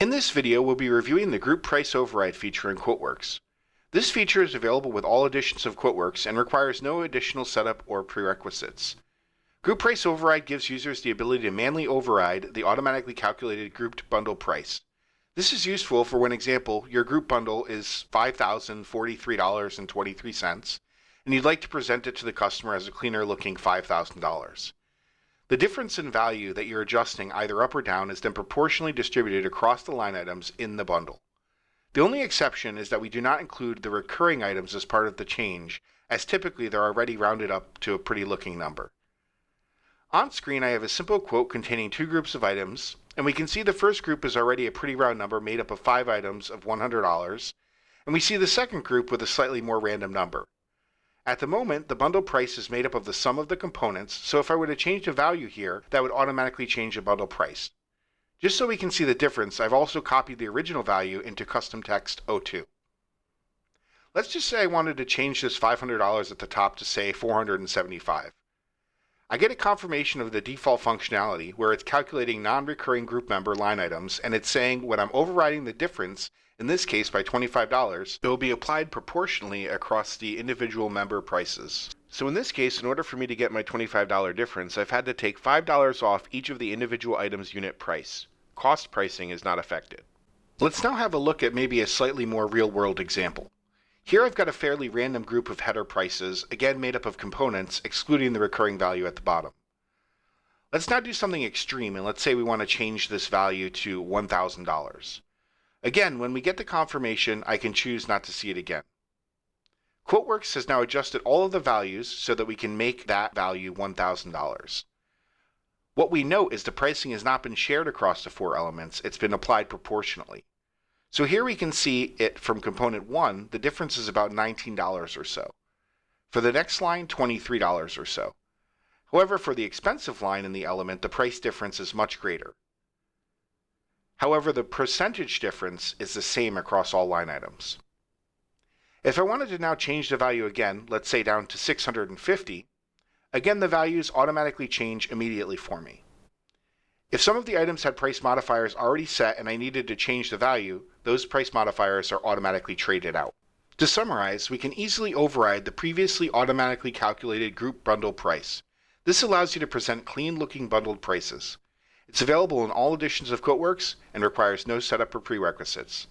In this video, we'll be reviewing the Group Price Override feature in QuoteWerks. This feature is available with all editions of QuoteWerks and requires no additional setup or prerequisites. Group Price Override gives users the ability to manually override the automatically calculated grouped bundle price. This is useful for when, example, your group bundle is $5,043.23, and you'd like to present it to the customer as a cleaner looking $5,000. The difference in value that you're adjusting either up or down is then proportionally distributed across the line items in the bundle. The only exception is that we do not include the recurring items as part of the change, as typically they're already rounded up to a pretty looking number. On screen, I have a simple quote containing two groups of items, and we can see the first group is already a pretty round number made up of 5 items of $100, and we see the second group with a slightly more random number. At the moment, the bundle price is made up of the sum of the components, so if I were to change the value here, that would automatically change the bundle price. Just so we can see the difference, I've also copied the original value into custom text 02. Let's just say I wanted to change this $500 at the top to say $475. I get a confirmation of the default functionality where it's calculating non-recurring group member line items, and it's saying when I'm overriding the difference, in this case by $25, it will be applied proportionally across the individual member prices. So in this case, in order for me to get my $25 difference, I've had to take $5 off each of the individual items' unit price. Cost pricing is not affected. Let's now have a look at maybe a slightly more real-world example. Here I've got a fairly random group of header prices, again made up of components, excluding the recurring value at the bottom. Let's now do something extreme, and let's say we want to change this value to $1,000. Again, when we get the confirmation, I can choose not to see it again. QuoteWerks has now adjusted all of the values so that we can make that value $1,000. What we note is the pricing has not been shared across the 4 elements, it's been applied proportionally. So here we can see it from component 1, the difference is about $19 or so. For the next line, $23 or so. However, for the expensive line in the element, the price difference is much greater. However, the percentage difference is the same across all line items. If I wanted to now change the value again, let's say down to $650, again the values automatically change immediately for me. If some of the items had price modifiers already set and I needed to change the value, those price modifiers are automatically traded out. To summarize, we can easily override the previously automatically calculated group bundle price. This allows you to present clean-looking bundled prices. It's available in all editions of QuoteWerks and requires no setup or prerequisites.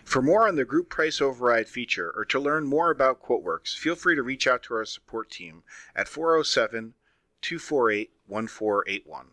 For more on the Group Price Override feature or to learn more about QuoteWerks, feel free to reach out to our support team at 407-248-1481.